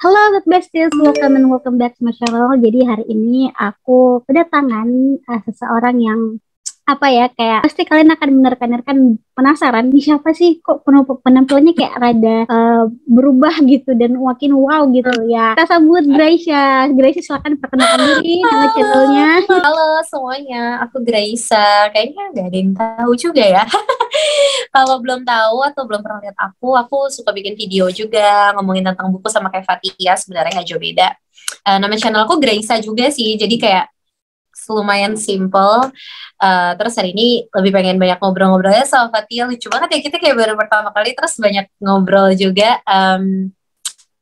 Halo Good Besties, welcome and welcome back to my channel. Jadi hari ini aku kedatangan seseorang yang kayak pasti kalian akan menerka-nerkan penasaran nih siapa sih kok penampilannya kayak rada berubah gitu dan makin wow gitu ya. Kita sambut Gracia. Gracia silakan perkenalkan diri nama channelnya. Halo semuanya, aku Graisa. Kayaknya nggak ada yang tahu juga ya. Kalau belum tahu atau belum pernah lihat aku suka bikin video juga ngomongin tentang buku sama kayak Fatia. Sebenarnya nggak jauh beda. Nama channel aku Graisa juga sih. Jadi kayak lumayan simple. Terus hari ini lebih pengen banyak ngobrol-ngobrolnya sama Fatia. Lucu banget ya, kita kayak baru pertama kali terus banyak ngobrol juga.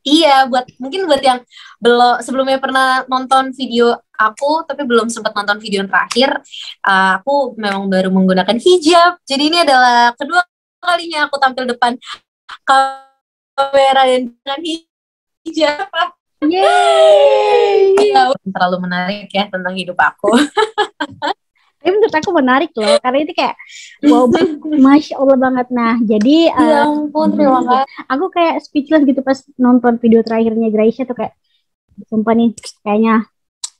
Iya, mungkin buat yang belum sebelumnya pernah nonton video aku tapi belum sempat nonton video yang terakhir, aku memang baru menggunakan hijab. Jadi ini adalah kedua kalinya aku tampil depan kamera dan dengan hijab. Yeay. Iya, terlalu menarik ya tentang hidup aku. Tapi menurut aku menarik loh, karena ini kayak wow, Masya Allah banget. Nah, jadi Ya ampun, terima kasih. aku kayak speechless gitu pas nonton video terakhirnya Gracia tuh kayak, sumpah nih, kayaknya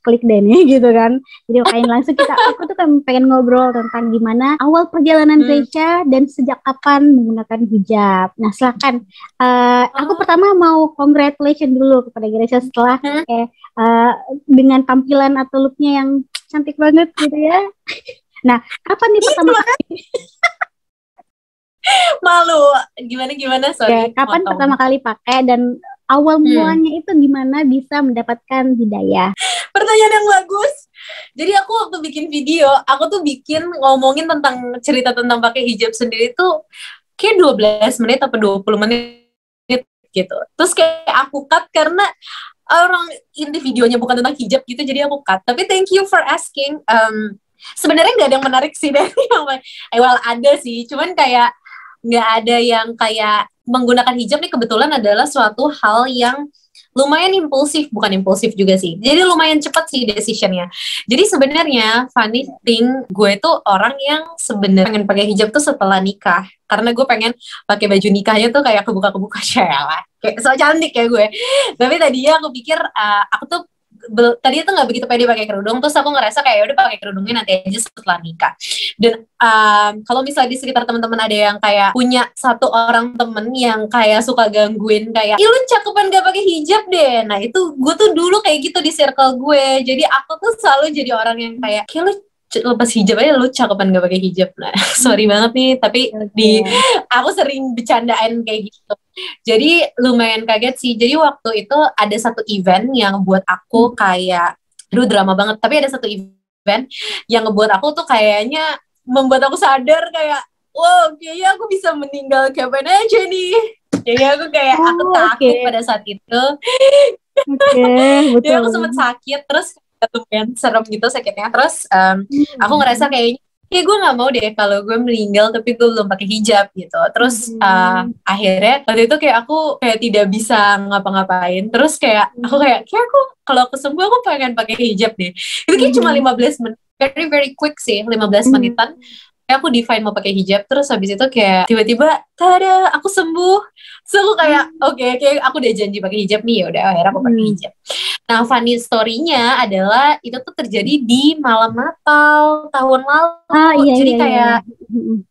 klik deh nih gitu kan. Jadi makanya langsung aku tuh kan pengen ngobrol tentang gimana awal perjalanan Gracia dan sejak kapan menggunakan hijab. Nah, silakan. Aku pertama mau congratulations dulu kepada Gracia setelah dengan tampilan atau looknya yang cantik banget gitu ya. Nah, kapan nih pertama kali? Malu, gimana sorry. Kapan pertama kali pakai dan awal mulanya itu gimana bisa mendapatkan hidayah? Pertanyaan yang bagus. Jadi aku waktu bikin video, aku tuh bikin ngomongin tentang cerita tentang pakai hijab sendiri tuh kayak 12 menit atau 20 menit gitu. Terus kayak aku cut karena orang inti videonya bukan tentang hijab gitu, jadi aku cut. Tapi thank you for asking. Sebenarnya nggak ada yang menarik sih dari yang well, ada sih, cuman kayak nggak ada yang kayak menggunakan hijab nih kebetulan adalah suatu hal yang lumayan impulsif, bukan impulsif juga sih. Jadi lumayan cepat sih decisionnya. Jadi sebenarnya funny thing, gue tuh orang yang sebenarnya pengen pakai hijab tuh setelah nikah. Karena gue pengen pakai baju nikahnya tuh kayak kebuka-kebuka cewek. Kayak so cantik ya gue. Tapi tadinya aku pikir aku tuh tadi tuh nggak begitu pede pakai kerudung, terus aku ngerasa kayak udah pakai kerudungnya nanti aja setelah nikah. Dan kalau misalnya di sekitar teman-teman ada yang kayak punya satu orang temen yang kayak suka gangguin kayak, ih lu cakepan gak pakai hijab deh. Nah itu gue tuh dulu kayak gitu di circle gue. Jadi aku tuh selalu jadi orang yang kayak lu lepas hijab aja lu cakepan gak pakai hijab. Nah sorry banget nih, tapi aku sering bercandaan kayak gitu. Jadi lumayan kaget sih. Jadi waktu itu ada satu event yang buat aku kayak, aduh drama banget. Tapi ada satu event yang ngebuat aku tuh kayaknya membuat aku sadar kayak, wow kayaknya aku bisa meninggal kapan aja nih. Jadi aku kayak aku takut pada saat itu. Betul. Jadi aku sempat sakit, terus lumayan serem gitu sakitnya. Terus aku ngerasa kayaknya gue nggak mau deh kalau gue meninggal tapi gue belum pakai hijab gitu. Terus akhirnya waktu itu kayak aku kayak tidak bisa ngapa-ngapain. Terus kayak aku kayak aku kalau aku sembuh aku pengen pakai hijab deh. Itu kayak cuma 15 menit, very quick sih, 15 menitan. Kayak aku define mau pakai hijab, terus habis itu kayak tiba-tiba tada aku sembuh. So aku kayak oke, aku udah janji pakai hijab nih, ya udah akhirnya aku pakai hijab. Nah, funny story-nya adalah itu tuh terjadi di malam Natal tahun lalu. Jadi kayak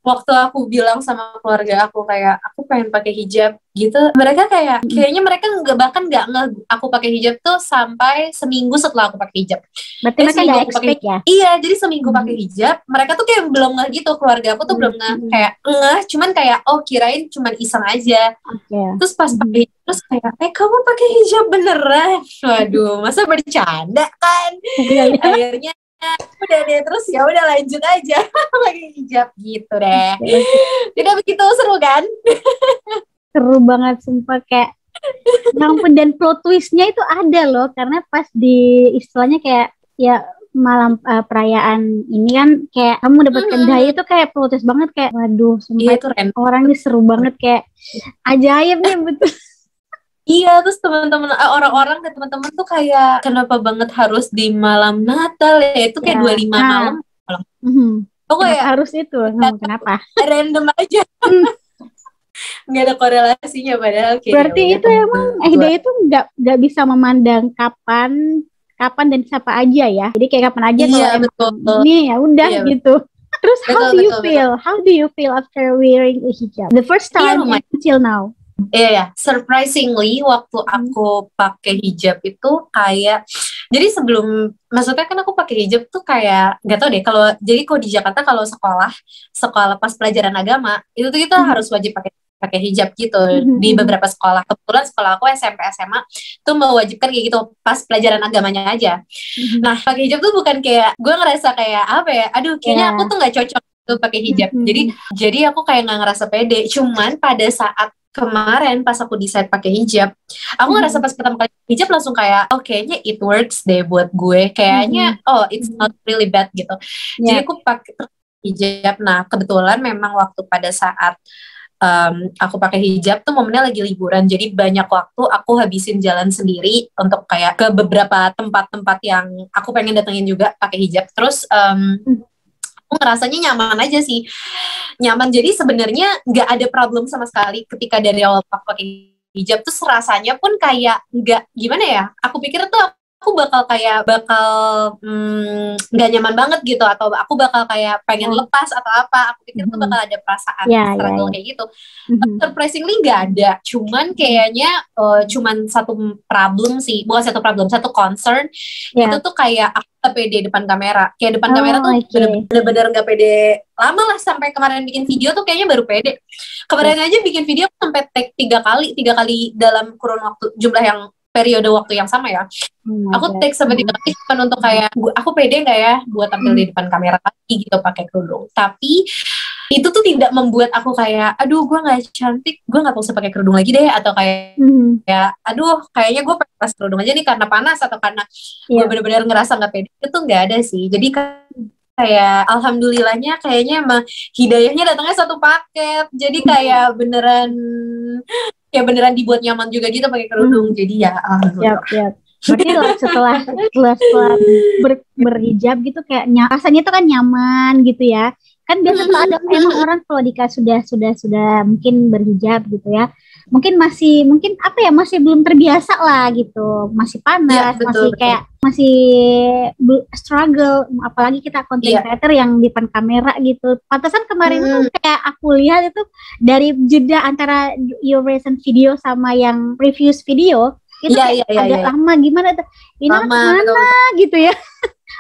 waktu aku bilang sama keluarga aku kayak aku pengen pakai hijab gitu, mereka kayaknya mereka bahkan nggak aku pakai hijab tuh sampai seminggu setelah aku pakai hijab. Berarti mereka nggak expect ya? Iya, jadi seminggu pakai hijab, mereka tuh kayak belum ngeh gitu, keluarga aku tuh belum kayak ngeh, cuman kayak kirain cuman iseng aja. Terus pas pakai terus kayak kamu pakai hijab beneran? Waduh, masa bercanda kan? Akhirnya udah deh, terus ya udah lanjut aja pakai hijab gitu deh. Tidak begitu seru kan? Seru banget sumpah, kayak ampun. Dan plot twistnya itu ada loh, karena pas di istilahnya kayak ya malam perayaan ini kan kayak kamu mendapatkan daya itu kayak plot twist banget, kayak waduh sumpah itu orang ini seru banget, kayak ajaib nih betul. Iya, terus teman-teman orang-orang dan teman-teman tuh kayak kenapa banget harus di malam Natal ya? Itu kayak 25 malam. Kayak harus itu, kenapa? Random aja. nggak ada korelasinya padahal kayak Berarti itu emang Ehda itu nggak bisa memandang kapan dan siapa aja ya. Jadi kayak kapan aja kalau emang ini ya udah gitu. Terus how do you feel after wearing a hijab? The first time until now. Iya, surprisingly waktu aku pakai hijab itu kayak, jadi sebelum, maksudnya kan aku pakai hijab tuh kayak, gak tau deh, kalau di Jakarta kalau sekolah pas pelajaran agama, itu tuh kita harus wajib pakai hijab gitu di beberapa sekolah. Kebetulan sekolah aku SMP SMA tuh mewajibkan kayak gitu pas pelajaran agamanya aja. Nah, pakai hijab tuh bukan kayak, gue ngerasa kayak apa ya, aduh kayaknya aku tuh gak cocok tuh pakai hijab. Jadi aku kayak gak ngerasa pede. Cuman pada saat kemarin pas aku decide pakai hijab, aku ngerasa pas pertama kali hijab langsung kayak, kayaknya it works deh buat gue, kayaknya it's not really bad gitu. Jadi aku pakai hijab. Nah kebetulan memang waktu pada saat aku pakai hijab tuh momennya lagi liburan, jadi banyak waktu aku habisin jalan sendiri untuk kayak ke beberapa tempat-tempat yang aku pengen datengin juga pakai hijab. Terus aku ngerasanya nyaman aja sih, nyaman. Jadi sebenarnya nggak ada problem sama sekali ketika dari awal pakai hijab tuh, rasanya pun kayak nggak gimana ya, aku pikir tuh aku bakal nggak nyaman banget gitu, atau aku bakal kayak pengen lepas atau apa. Aku pikir tuh bakal ada perasaan struggle kayak gitu. Surprisingly nggak ada, cuman kayaknya cuman satu problem sih, bukan satu problem, satu concern. Itu tuh kayak aku gak pede depan kamera. Kayak depan kamera tuh bener-bener gak pede. Lama lah sampai kemarin bikin video tuh kayaknya baru pede. Kemarin aja bikin video sampai take 3 kali dalam kurun waktu, jumlah yang periode waktu yang sama ya. Aku take sampai 3 kali cuma untuk kayak, aku pede gak ya buat tampil di depan kamera lagi gitu pakai kerudung. Tapi itu tuh tidak membuat aku kayak, aduh gue gak cantik, gue gak usah pakai kerudung lagi deh, atau kayak aduh kayaknya gue pakai pas kerudung aja nih karena panas, atau karena gue bener-bener ngerasa gak pede. Itu gak ada sih. Jadi kayak alhamdulillahnya kayaknya emang hidayahnya datangnya satu paket. Jadi kayak beneran dibuat nyaman juga gitu pakai kerudung. Jadi ya alhamdulillah. Berarti setelah berhijab gitu kayak rasanya tuh kan nyaman gitu ya. Kan biasa tuh ada emang orang kalau sudah mungkin berhijab gitu ya, mungkin masih belum terbiasa lah gitu, masih panas, masih struggle, apalagi kita content creator yang di depan kamera gitu. Pantesan kemarin tuh kayak aku lihat itu dari jeda antara your recent video sama yang previous video itu agak lama, gimana tuh ini mana gitu ya.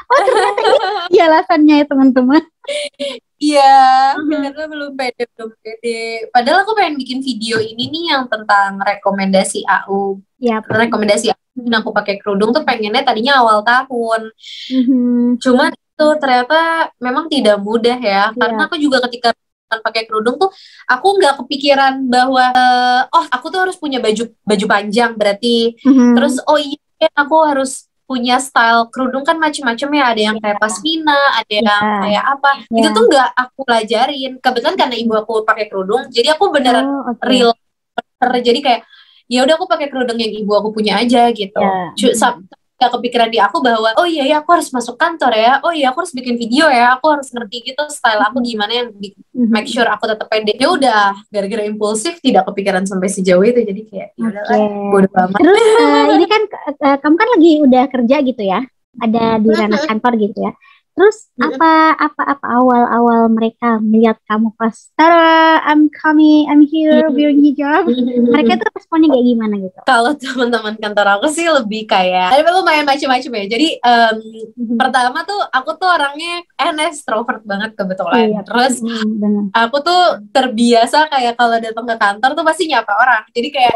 Ternyata ini alasannya ya teman-teman. Iya, karena belum pede. Padahal aku pengen bikin video ini nih yang tentang rekomendasi AU. Rekomendasi AU yang aku pakai kerudung tuh pengennya tadinya awal tahun. Cuman itu ternyata memang tidak mudah ya. Karena aku juga ketika pakai kerudung tuh aku nggak kepikiran bahwa aku tuh harus punya baju panjang berarti. Terus aku harus punya style kerudung kan macam-macam ya, ada yang kayak pasmina, ada yang kayak apa. Itu tuh nggak aku pelajarin. Kebetulan karena ibu aku pakai kerudung, jadi aku beneran real. Jadi kayak ya udah aku pakai kerudung yang ibu aku punya aja gitu. Gak kepikiran di aku bahwa aku harus masuk kantor ya, aku harus bikin video ya, aku harus ngerti gitu style aku gimana yang make sure aku tetap pede. Ya udah, gara-gara impulsif tidak kepikiran sampai sejauh itu, jadi kayak ya udahlah, bodo amat. Terus ini kan kamu kan lagi udah kerja gitu ya, ada di ranah kantor gitu ya. Terus apa awal mereka melihat kamu pas Tara, I'm here wearing hijab. Mereka tuh responnya kayak gimana gitu? Kalau teman-teman kantor aku sih lebih kayak ada lumayan macam-macam ya. Jadi pertama tuh aku tuh orangnya extrovert banget kebetulan. Terus aku tuh terbiasa kayak kalau datang ke kantor tuh pasti nyapa orang. Jadi kayak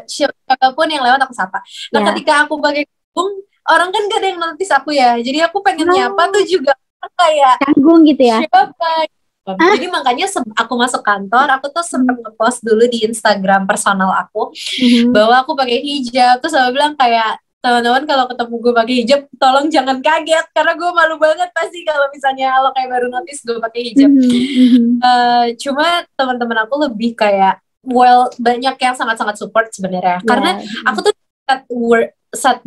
siapapun yang lewat aku sapa. Nah ketika aku pakai kerudung, orang kan gak ada yang notice aku ya, jadi aku pengen nyapa tuh juga kayak canggung gitu ya. Siapa? Jadi makanya aku masuk kantor, aku tuh sempat ngepost dulu di Instagram personal aku bahwa aku pakai hijab. Terus aku bilang kayak, teman-teman kalau ketemu gue pakai hijab, tolong jangan kaget karena gue malu banget pasti kalau misalnya lo kayak baru notice gue pakai hijab. Cuma teman-teman aku lebih kayak banyak yang sangat-sangat support sebenarnya, karena aku tuh set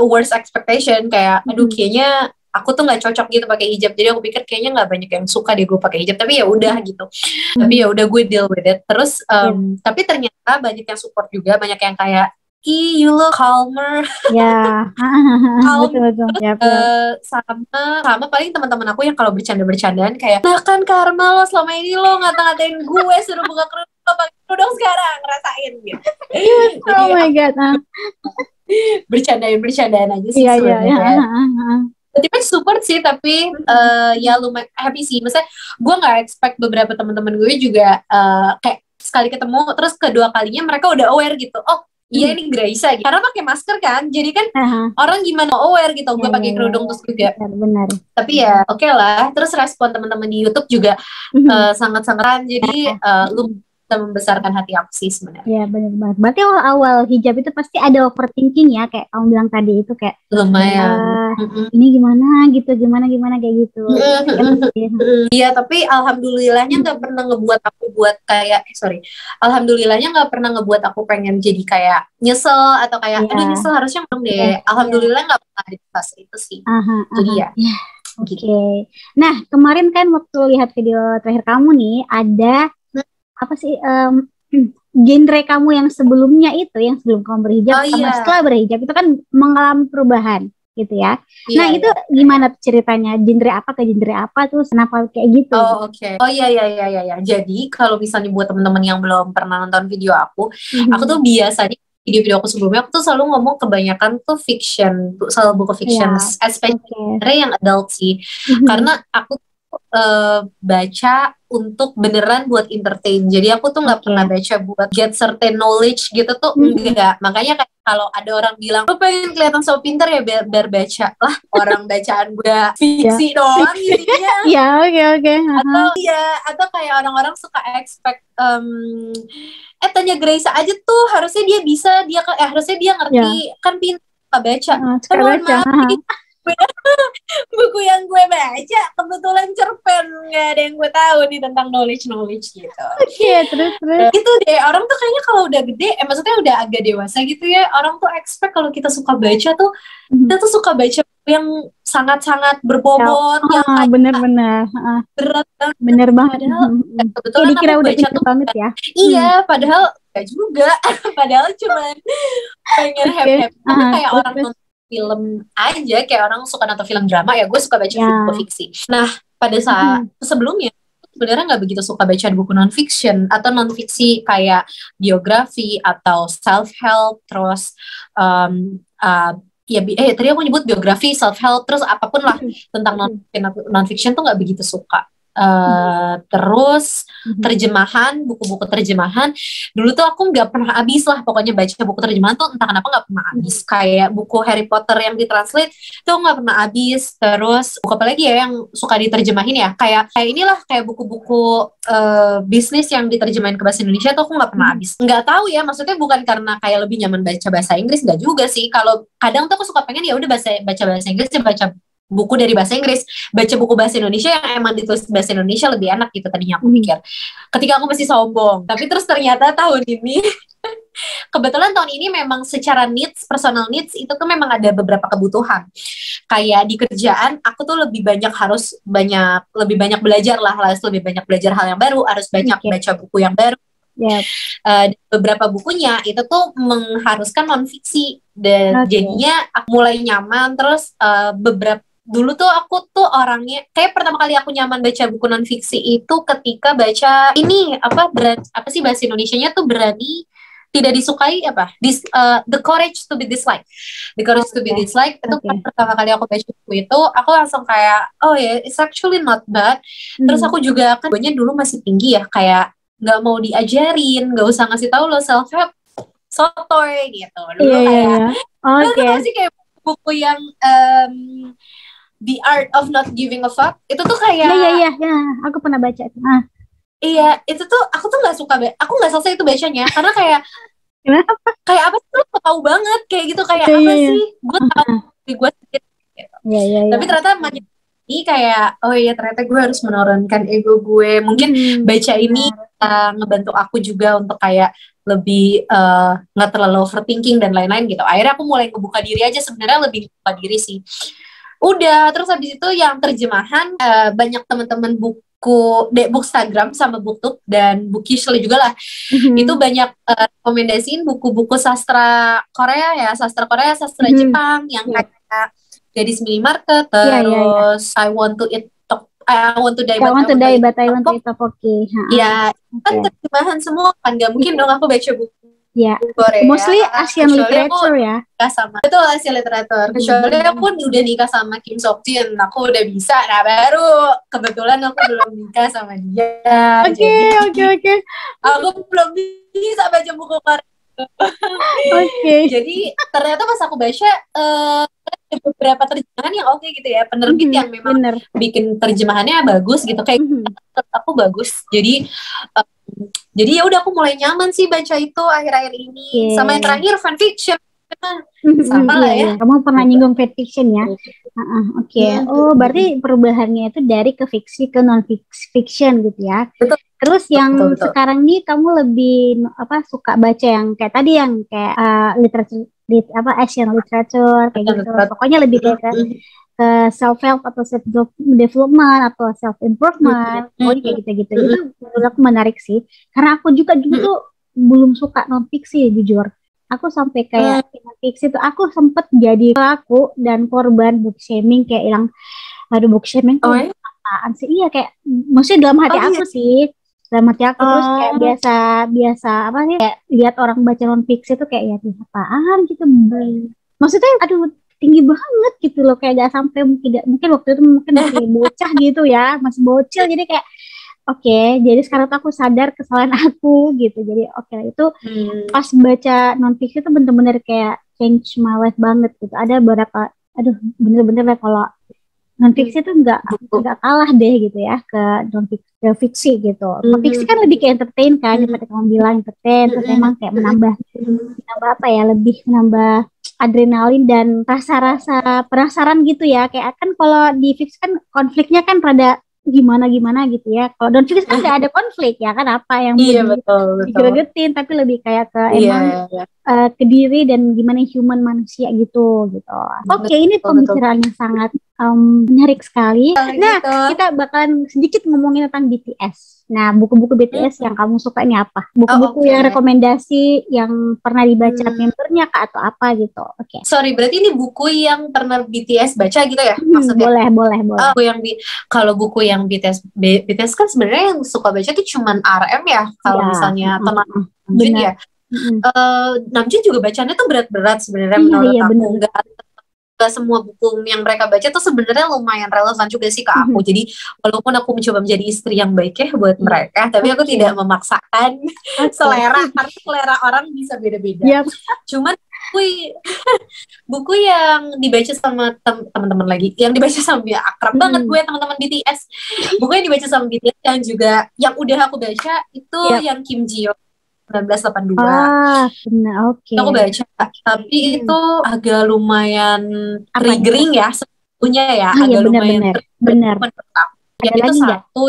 worst expectation kayak aduh kayaknya aku tuh nggak cocok gitu pakai hijab. Jadi aku pikir kayaknya nggak banyak yang suka deh gue pakai hijab, tapi ya udah gitu. Tapi ya udah gue deal with it. Terus tapi ternyata banyak yang support juga, banyak yang kayak you look calmer. Ya, betul. Ya, sama paling teman-teman aku yang kalau bercandaan kayak, nah kan Karma lo selama ini lo ngata-ngatain gue suruh buka kerudung, lo pakai kerudung sekarang, ngerasain gitu. Oh my god. Bercandaan aja sih Iya. sebenarnya. Tiba support sih, tapi ya lumayan happy sih. Maksudnya gue nggak expect beberapa teman-teman gue juga kayak sekali ketemu terus kedua kalinya mereka udah aware gitu. Oh iya ini Gracia gitu. Karena pakai masker kan, jadi kan orang gimana aware gitu. Gue pakai kerudung terus juga. Benar. Tapi ya oke lah. Terus respon teman-teman di YouTube juga sangat-sangat. Jadi lu bisa membesarkan hati aku sih sebenarnya. Ya benar banget. Berarti awal hijab itu pasti ada overthinking ya, kayak kamu bilang tadi itu kayak lumayan. Ini gimana kayak gitu. Iya, tapi alhamdulillahnya nggak pernah ngebuat aku alhamdulillahnya nggak pernah ngebuat aku pengen jadi kayak nyesel atau kayak aduh nyesel harusnya ngomong deh. Alhamdulillah nggak pernah di fase itu sih. Jadi ya. Oke. Nah kemarin kan waktu lihat video terakhir kamu nih ada apa sih genre kamu yang sebelumnya itu, yang sebelum kamu berhijab sama setelah berhijab itu kan mengalami perubahan gitu ya. Nah itu gimana ceritanya? Genre apa ke genre apa tuh? Kenapa kayak gitu? Oh oke. Oh iya. Jadi kalau misalnya buat teman-teman yang belum pernah nonton video aku tuh biasanya video-video aku sebelumnya aku tuh selalu ngomong kebanyakan tuh fiction, selalu buku fiction, especially yang adult sih. Karena aku baca untuk beneran buat entertain. Jadi aku tuh nggak pernah baca buat get certain knowledge gitu tuh enggak. Makanya kayak kalau ada orang bilang lu pengen kelihatan so pinter ya biar baca lah, orang bacaan gue fiksi doang jadinya. Ya oke. Atau kayak orang-orang suka expect tanya Gracia aja tuh harusnya dia bisa, harusnya dia ngerti kan pinter baca. Buku yang gue baca kebetulan cerpen, nggak ada yang gue tahu nih tentang knowledge gitu. Terus itu deh, orang tuh kayaknya kalau udah gede, maksudnya udah agak dewasa gitu ya, orang tuh expect kalau kita suka baca tuh kita tuh suka baca yang sangat-sangat berbobot, yang kayak bener-bener berat banget. Bener banget. Kebetulan dikira aku udah baca tuh banget ya. Iya, padahal gak juga. Padahal cuman pengen happy. Kayak orang nonton film aja, kayak orang suka nonton film drama ya, gue suka baca buku fiksi. Nah pada saat sebelumnya sebenarnya nggak begitu suka baca buku non fiction atau non fiksi kayak biografi atau self help, terus tadi aku nyebut biografi, self help, terus apapun lah tentang non fiction tuh nggak begitu suka. Terus terjemahan, buku-buku terjemahan dulu tuh aku nggak pernah habis lah, pokoknya baca buku terjemahan tuh entah kenapa nggak pernah habis. Kayak buku Harry Potter yang ditranslate tuh nggak pernah habis. Terus buku apa lagi ya yang suka diterjemahin ya, kayak inilah, kayak buku-buku bisnis yang diterjemahin ke bahasa Indonesia tuh aku nggak pernah habis. Nggak tahu ya, maksudnya bukan karena kayak lebih nyaman baca bahasa Inggris, nggak juga sih. Kalau kadang tuh aku suka pengen ya udah baca bahasa Inggris ya, baca buku dari bahasa Inggris, baca buku bahasa Indonesia yang emang ditulis bahasa Indonesia lebih enak gitu tadinya aku pikir. Ketika aku masih sombong, tapi terus ternyata tahun ini kebetulan tahun ini memang secara needs, personal needs itu tuh memang ada beberapa kebutuhan. Kayak di kerjaan aku tuh lebih banyak belajar lah, harus lebih banyak belajar hal yang baru, harus banyak baca buku yang baru. Beberapa bukunya itu tuh mengharuskan non fiksi dan jadinya aku mulai nyaman. Terus dulu tuh aku tuh orangnya kayak pertama kali aku nyaman baca buku non fiksi itu ketika baca ini apa sih bahasa Indonesianya tuh berani tidak disukai The Courage to be Disliked. The Courage to be Disliked itu pertama kali aku baca buku itu aku langsung kayak it's actually not bad. Terus aku juga kan bukunya dulu masih tinggi ya, kayak nggak mau diajarin, nggak usah ngasih tahu lo self help sotoy gitu dulu kayak sih kayak buku yang The Art of Not Giving a Fuck itu tuh kayak aku pernah baca itu. Iya, itu tuh aku tuh nggak suka, aku nggak selesai itu bacanya karena kayak kayak apa sih, lo tahu banget kayak gitu, kayak apa sih, gue tahu gue gitu. Tapi ternyata ini kayak ternyata gue harus menurunkan ego gue. Mungkin baca ini ngebantu aku juga untuk kayak lebih nggak terlalu overthinking dan lain-lain gitu. Akhirnya aku mulai ngebuka diri aja, sebenarnya lebih buka diri sih. Udah, terus habis itu yang terjemahan banyak teman-teman buku Bookstagram sama BookTube dan Bookishly juga lah. Itu banyak rekomendasiin buku-buku sastra Korea, sastra Jepang yang kayak Gadis Minimarket, terus I Want to Die But I Want to Eat Tteokbokki. Ya, kan terjemahan semua kan, gak mungkin dong aku baca buku Korea. Mostly Asian literature ya. Sama. Betul, Asian literature. Kecuali aku udah nikah sama Kim Sok Jin, aku udah bisa. Nah, baru kebetulan aku belum nikah sama dia. Oke. Aku belum bisa baca buku Korea. Jadi ternyata pas aku baca ada beberapa terjemahan yang oke gitu ya, penerbit yang memang bikin terjemahannya bagus gitu, kayak menurut aku bagus. Jadi ya udah aku mulai nyaman sih baca itu akhir-akhir ini. Sama yang terakhir fanfiction. Sama lah ya. Kamu pernah nyinggung fanfiction ya? Oh, berarti perubahannya itu dari ke fiksi ke non fiction gitu ya. Betul. Terus yang sekarang ini kamu lebih suka baca yang kayak tadi, yang kayak literature Asian literature kayak gitu. Pokoknya lebih kayak ke self help atau self development atau self improvement. Kayak gitu-gitu. Itu menurut aku menarik sih. Karena aku juga tuh belum suka non fiksi jujur. Aku sampai kayak fiksi tuh aku sempet jadi pelaku dan korban book shaming, kayak hilang book shaming tuh apaan sih? Iya, kayak maksudnya dalam hati aku sih. Dalam hati aku terus kayak biasa kayak lihat orang baca non fiksi tuh kayak ya apaan gitu. Maksudnya aduh tinggi banget gitu loh, kayak gak sampai mungkin waktu itu masih bocah gitu ya, masih bocil, jadi kayak jadi sekarang tuh aku sadar kesalahan aku gitu. Jadi itu pas baca non fiksi tuh bener-bener kayak change my life banget gitu. Ada beberapa bener-bener lah kalau non fiksi tuh nggak kalah deh gitu ya ke fiksi gitu. Fiksi kan lebih kayak entertain kan, seperti kamu bilang entertain, terus emang kayak menambah lebih menambah adrenalin dan rasa-rasa penasaran gitu ya. Kayak kan kalau di fiksi kan konfliknya kan rada gimana gitu ya. Kalau non fiksi kan nggak ada konflik ya kan, apa yang digeregetin, tapi lebih kayak ke emang ke diri dan gimana human manusia gitu. Ini pembicaraan yang sangat menarik sekali. Nah, kita bakalan sedikit ngomongin tentang BTS. Nah, buku-buku BTS yang kamu suka ini apa? Buku-buku yang rekomendasi yang pernah dibaca membernya kah atau apa gitu? Sorry, berarti ini buku yang pernah BTS baca gitu ya? Maksudnya? Boleh. Kalau buku yang BTS kan sebenarnya yang suka baca tuh cuman RM ya. Kalau misalnya teman Namjoon ya. Namjoon juga bacanya tuh berat-berat sebenarnya menurut aku. Gak semua buku yang mereka baca tuh sebenarnya lumayan relevan juga sih ke aku. Jadi walaupun aku mencoba menjadi istri yang baik ya buat mereka, tapi aku tidak memaksakan selera, karena selera orang bisa beda-beda. Cuman buku yang dibaca sama teman-teman lagi, yang dibaca sama akrab banget gue teman-teman BTS. Buku yang dibaca sama BTS yang juga yang udah aku baca itu yang Kim Ji Young 1982. Benar, aku baca, tapi itu agak lumayan triggering ya sebetulnya ya, agak lumayan benar. Yang itu satu,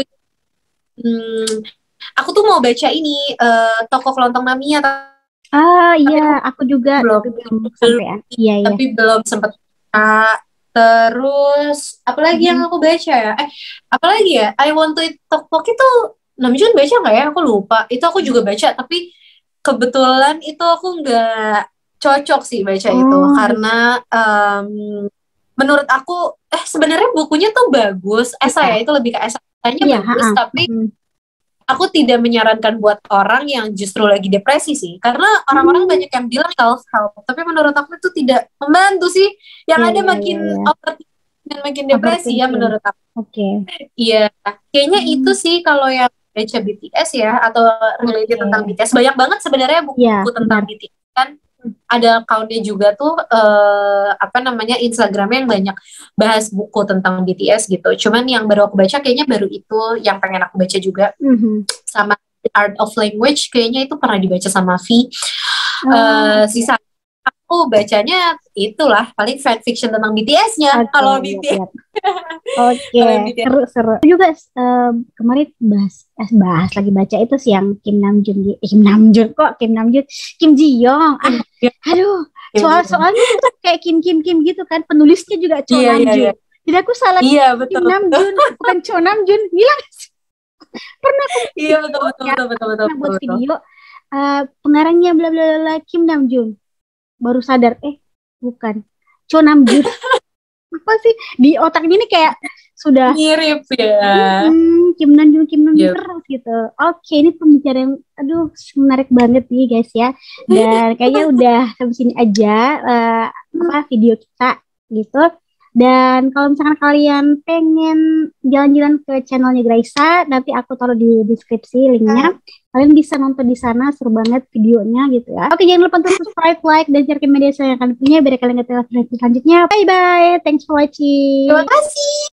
aku tuh mau baca ini Toko Kelontong Namiya. Aku juga belum sampai ya. Tapi belum sempet. Terus apalagi yang aku baca ya? Apalagi ya? I Want to Eat Tteokbokki itu Namjoon baca nggak ya? Aku lupa. Itu aku juga baca, tapi kebetulan itu aku nggak cocok sih baca itu, karena menurut aku sebenarnya bukunya tuh bagus. Esai itu lebih ke esainya bagus, tapi aku tidak menyarankan buat orang yang justru lagi depresi sih, karena orang-orang banyak yang bilang self help, tapi menurut aku itu tidak membantu sih. Yang ada makin overthinking dan makin depresi ya menurut aku. Iya, kayaknya itu sih kalau yang baca BTS ya, atau related tentang BTS. Banyak banget sebenarnya buku tentang BTS kan. Ada account-nya juga tuh Instagramnya yang banyak bahas buku tentang BTS gitu. Cuman yang baru aku baca kayaknya baru itu yang pengen aku baca juga. Sama The Art of Language kayaknya itu pernah dibaca sama V. Sisa aku bacanya itulah paling fanfiction tentang BTS-nya. Kalau BTS. Seru juga. Kemarin bahas lagi baca itu sih yang Kim Ji Young. Aduh, Soalnya itu kayak Kim gitu kan, penulisnya juga Cho Namjoon. Jadi aku salah betul. Kim Namjoon, bukan Cho Namjoon. Gila. Pernah aku buat video pengarangnya bla bla bla Kim Namjoon. Baru sadar bukan Cho Namjoon. Apa sih di otak ini kayak sudah mirip ya. Kim Namjoon terus gitu. Oke, ini pembicaraan menarik banget nih guys ya. Dan kayaknya udah sampai sini aja video kita gitu. Dan kalau misalkan kalian pengen jalan-jalan ke channelnya Graisa, nanti aku taruh di deskripsi linknya. Kalian bisa nonton di sana, seru banget videonya gitu ya. Oke, jangan lupa untuk subscribe, like, dan share ke media sosial yang kalian punya biar kalian nggak terlewat video selanjutnya. Bye bye, thanks for watching. Terima kasih.